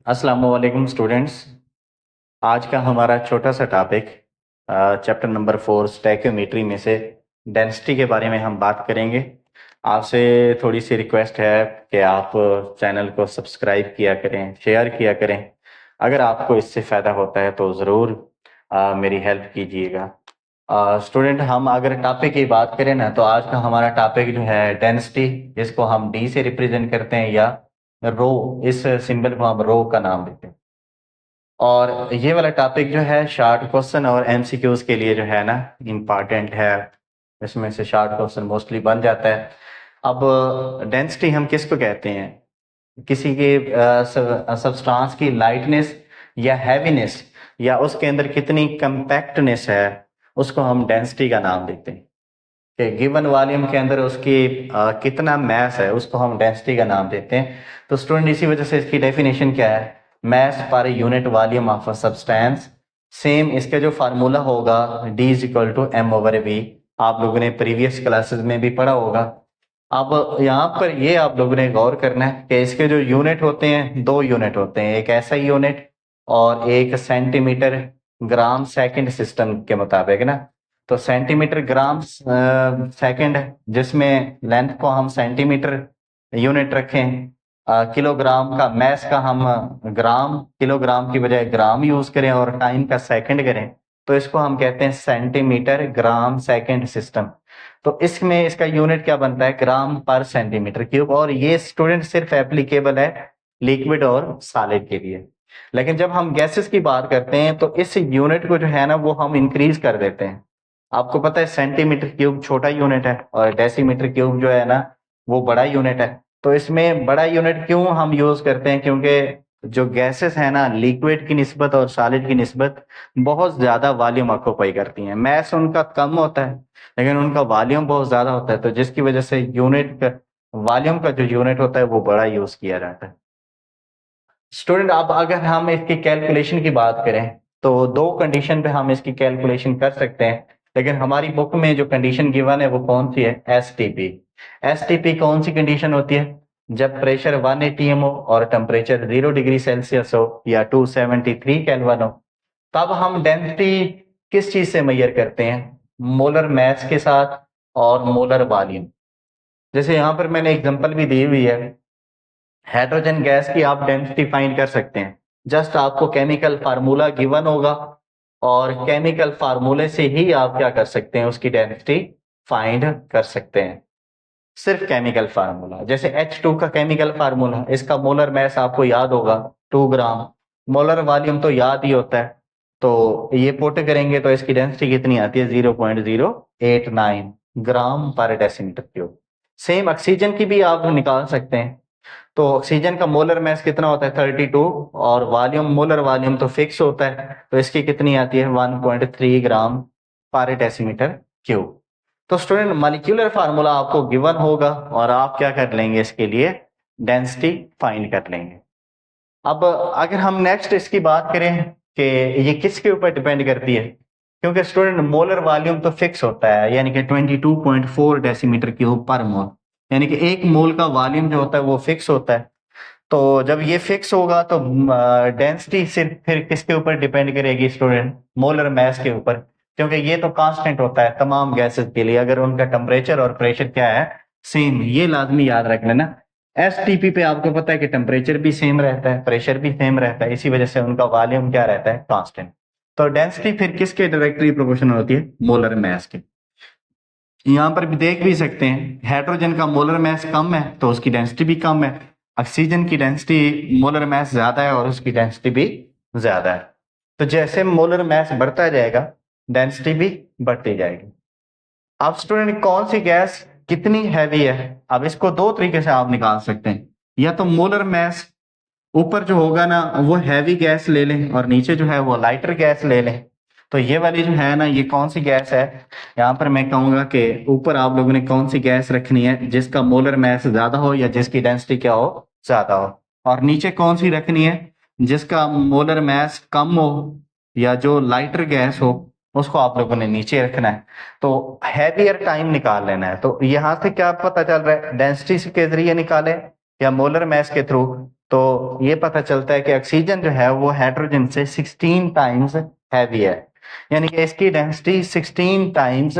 अस्सलाम वालेकुम स्टूडेंट्स। आज का हमारा छोटा सा टॉपिक चैप्टर नंबर 4 स्टैक्योमेट्री में से डेंसिटी के बारे में हम बात करेंगे। आपसे थोड़ी सी रिक्वेस्ट है कि आप चैनल को सब्सक्राइब किया करें, शेयर किया करें। अगर आपको इससे फ़ायदा होता है तो ज़रूर मेरी हेल्प कीजिएगा। स्टूडेंट, हम अगर टॉपिक की बात करें ना, तो आज का हमारा टॉपिक जो है डेंसिटी, जिसको हम डी से रिप्रेजेंट करते हैं, या रो, इस सिंबल को हम रो का नाम देते हैं। और ये वाला टॉपिक जो है शॉर्ट क्वेश्चन और एमसीक्यूज के लिए जो है ना इम्पॉर्टेंट है। इसमें से शॉर्ट क्वेश्चन मोस्टली बन जाता है। अब डेंसिटी हम किसको कहते हैं? किसी के सब्सटेंस की लाइटनेस या हैवीनेस, या उसके अंदर कितनी कंपैक्टनेस है, उसको हम डेंसिटी का नाम देते हैं। कि गिवन वॉल्यूम के अंदर उसकी कितना मैस है, उसको हम डेंसिटी का नाम देते हैं। तो स्टूडेंट, इसी वजह से इसकी डेफिनेशन क्या है? Mass per unit volume of a substance. Same इसका जो फार्मूला होगा D is equal to M over V, आप लोगों ने प्रीवियस क्लासेस में भी पढ़ा होगा। अब यहाँ पर ये आप लोगों ने गौर करना है कि इसके जो यूनिट होते हैं, दो यूनिट होते हैं, एक ऐसा यूनिट और एक सेंटीमीटर ग्राम सेकंड सिस्टम के मुताबिक ना। तो सेंटीमीटर ग्राम सेकंड, जिसमें लेंथ को हम सेंटीमीटर यूनिट रखें, किलोग्राम का मैस का हम ग्राम, किलोग्राम की बजाय ग्राम यूज करें और टाइम का सेकंड करें, तो इसको हम कहते हैं सेंटीमीटर ग्राम सेकंड सिस्टम। तो इसमें इसका यूनिट क्या बनता है? ग्राम पर सेंटीमीटर क्यूब। और ये स्टूडेंट सिर्फ एप्लीकेबल है लिक्विड और सॉलिड के लिए। लेकिन जब हम गैसेस की बात करते हैं तो इस यूनिट को जो है ना, वो हम इंक्रीज कर देते हैं। आपको पता है सेंटीमीटर क्यूब छोटा यूनिट है और डेसीमीटर क्यूब जो है ना, वो बड़ा यूनिट है। तो इसमें बड़ा यूनिट क्यों हम यूज करते हैं? क्योंकि जो गैसेस है ना, लिक्विड की निस्बत और सॉलिड की निस्बत बहुत ज्यादा वॉल्यूम ऑक्यूपाई करती हैं। मैस उनका कम होता है लेकिन उनका वॉल्यूम बहुत ज्यादा होता है, तो जिसकी वजह से यूनिट वॉल्यूम का जो यूनिट होता है वो बड़ा यूज किया जाता है। स्टूडेंट, अब अगर हम इसकी कैलकुलेशन की बात करें तो दो कंडीशन पे हम इसकी कैलकुलेशन कर सकते हैं। लेकिन हमारी बुक में जो कंडीशन गिवन है वो कौन सी है? एसटीपी। एसटीपी कौन सी कंडीशन होती है? जब प्रेशर 1 atm हो और टेम्परेचर 0 डिग्री सेल्सियस हो या 273 केल्विन हो, तब हम डेंसिटी किस चीज से मेजर करते हैं? मोलर मैस के साथ और मोलर वॉल्यूम। जैसे यहाँ पर मैंने एग्जांपल भी दी हुई है, हाइड्रोजन गैस की आप डेंसिटी फाइंड कर सकते हैं। जस्ट आपको केमिकल फार्मूला गिवन होगा और केमिकल फार्मूले से ही आप क्या कर सकते हैं? उसकी डेंसिटी फाइंड कर सकते हैं। सिर्फ केमिकल फार्मूला, जैसे H2 का केमिकल फार्मूला, इसका मोलर मैस आपको याद होगा 2 ग्राम। मोलर वॉल्यूम तो याद ही होता है, तो ये पुट करेंगे तो इसकी डेंसिटी कितनी आती है? 0.089 ग्राम पर डेसीमीटर क्यूब। सेम ऑक्सीजन की भी आप निकाल सकते हैं। तो ऑक्सीजन का मोलर मैस कितना होता है? 32। और वॉल्यूम, मोलर वॉल्यूम तो फिक्स होता है, तो इसकी कितनी आती है? 1.3 ग्राम पर डेसीमीटर क्यूब। तो स्टूडेंट, मॉलिक्यूलर फार्मूला आपको गिवन होगा और आप क्या कर लेंगे? इसके लिए डेंसिटी फाइंड कर लेंगे। अब अगर हम नेक्स्ट इसकी बात करें कि ये किसके ऊपर डिपेंड करती है, क्योंकि स्टूडेंट मोलर वॉल्यूम तो फिक्स होता है, यानी कि 22.4 डेसीमीटर क्यूब पर मोल, यानी कि एक मोल का वॉल्यूम जो होता है वो फिक्स होता है। तो जब ये फिक्स होगा तो डेंसिटी सिर्फ फिर किसके ऊपर डिपेंड करेगी स्टूडेंट? मोलर मैस के ऊपर, क्योंकि ये तो कांस्टेंट होता है तमाम गैसेस के लिए। अगर उनका टेम्परेचर और प्रेशर क्या है? सेम। ये लाजमी याद रख लेना। एसटीपी पे आपको पता है कि टेम्परेचर भी सेम रहता है, प्रेशर भी सेम रहता है, इसी वजह से उनका वॉल्यूम क्या रहता है? कांस्टेंट। तो डेंसिटी फिर किसके डायरेक्टली प्रोपोर्शनल होती है? मोलर मैस के। यहाँ पर भी देख भी सकते हैं, हाइड्रोजन का मोलर मैस कम है तो उसकी डेंसिटी भी कम है। ऑक्सीजन की डेंसिटी, मोलर मैस ज्यादा है और उसकी डेंसिटी भी ज्यादा है। तो जैसे मोलर मैस बढ़ता जाएगा, डेंसिटी भी बढ़ती जाएगी। अब स्टूडेंट, कौन सी गैस कितनी हैवी है? अब इसको दो तरीके से आप निकाल सकते हैं। या तो मोलर मैस ऊपर जो होगा ना, वो हैवी गैस ले लें और नीचे जो है वो लाइटर गैस ले लें। तो ये वाली जो है ना, ये कौन सी गैस है? यहाँ पर मैं कहूंगा कि ऊपर आप लोगों ने कौन सी गैस रखनी है? जिसका मोलर मैस ज्यादा हो या जिसकी डेंसिटी क्या हो? ज्यादा हो। और नीचे कौन सी रखनी है? जिसका मोलर मैस कम हो या जो लाइटर गैस हो, उसको आप लोगों ने नीचे रखना है। तो हैवियर टाइम निकाल लेना है। तो यहाँ से क्या पता चल रहा है? डेंसिटी के जरिए निकाले या मोलर मैस के थ्रू? तो ये पता चलता है कि ऑक्सीजन जो है वो हाइड्रोजन से 16 टाइम्स हैवी है, यानी कि इसकी डेंसिटी 16 टाइम्स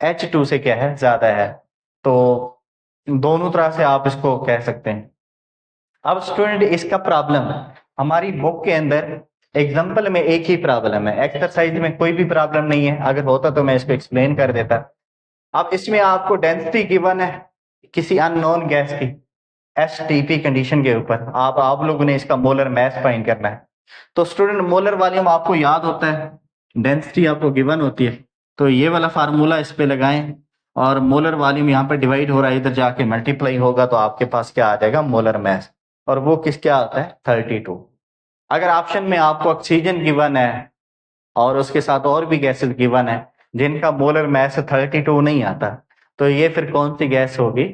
H2 से क्या है, ज्यादा है। तो दोनों तरह से आप इसको कह सकते हैं। अब स्टूडेंट इसका प्रॉब्लम है, हमारी बुक के अंदर एग्जाम्पल में एक ही प्रॉब्लम है, एक्सरसाइज में कोई भी प्रॉब्लम नहीं है। अगर होता तो मैं इसको एक्सप्लेन कर देता। अब इसमें आपको डेंसिटी गिवन है किसी अननोन गैस की एसटीपी कंडीशन के ऊपर, आप लोगों ने इसका मोलर मास फाइंड करना है। तो स्टूडेंट मोलर वॉल्यूम आपको याद होता है, डेंसिटी आपको गिवन होती है, तो ये वाला फार्मूला इस पे लगाएं और मोलर वॉल्यूम यहाँ पर डिवाइड हो रहा है, इधर जाके मल्टीप्लाई होगा तो आपके पास क्या आ जाएगा, मोलर मास, और वो किस क्या आता है 32। अगर ऑप्शन में आपको ऑक्सीजन गिवन है और उसके साथ और भी गैसेस गिवन है जिनका मोलर मास 32 नहीं आता, तो ये फिर कौन सी गैस होगी,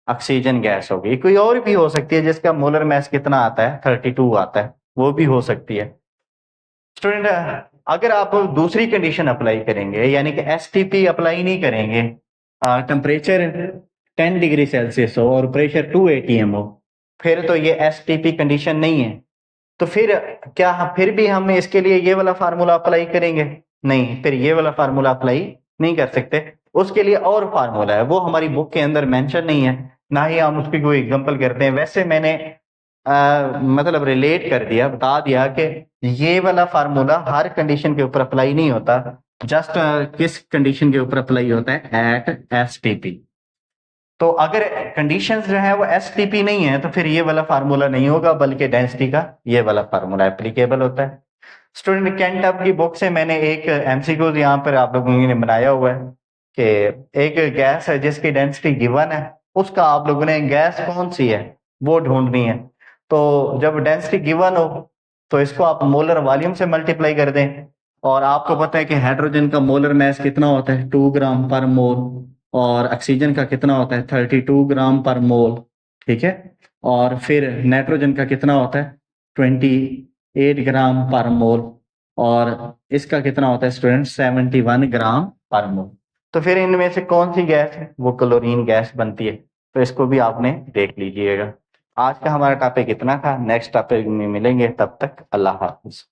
ऑक्सीजन गैस होगी। कोई और भी हो सकती है जिसका मोलर मास कितना आता है 32 आता है, वो भी हो सकती है। स्टूडेंट अगर आप दूसरी कंडीशन अप्लाई करेंगे, यानी कि एसटीपी अप्लाई नहीं करेंगे, टेम्परेचर 10 डिग्री सेल्सियस हो और प्रेशर 2 atm हो, फिर तो ये एसटीपी कंडीशन नहीं है। तो फिर क्या फिर भी हम इसके लिए ये वाला फार्मूला अप्लाई करेंगे, नहीं, फिर ये वाला फार्मूला अप्लाई नहीं कर सकते। उसके लिए और फार्मूला है, वो हमारी बुक के अंदर मेंशन नहीं है, ना ही हम उसकी कोई एग्जांपल करते हैं। वैसे मैंने मतलब रिलेट कर दिया, बता दिया कि ये वाला फार्मूला हर कंडीशन के ऊपर अप्लाई नहीं होता, जस्ट किस कंडीशन के ऊपर अप्लाई होता है, एट एसटीपी। तो अगर कंडीशंस जो है वो एसटीपी नहीं है तो फिर ये वाला फार्मूला नहीं होगा, बल्कि डेंसिटी का ये वाला फार्मूला एप्लीकेबल होता है। स्टूडेंट कैंट अब की बुक से मैंने एक एमसीक्यू यहाँ पर आप लोगों ने बनाया हुआ है कि एक गैस है जिसकी डेंसिटी गिवन है, उसका आप लोगों ने गैस कौन सी है वो ढूंढनी है। तो जब डेंसिटी गिवन हो तो इसको आप मोलर वॉल्यूम से मल्टीप्लाई कर दें, और आपको पता है कि हाइड्रोजन का मोलर मास कितना होता है 2 ग्राम पर मोल, और ऑक्सीजन का कितना होता है 32 ग्राम पर मोल, ठीक है। और फिर नाइट्रोजन का कितना होता है 28 ग्राम पर मोल, और इसका कितना होता है स्टूडेंट 71 ग्राम पर मोल। तो फिर इनमें से कौन सी गैस है, वो क्लोरीन गैस बनती है। तो इसको भी आपने देख लीजिएगा। आज का हमारा टॉपिक इतना था, नेक्स्ट टॉपिक में मिलेंगे, तब तक अल्लाह हाफिज।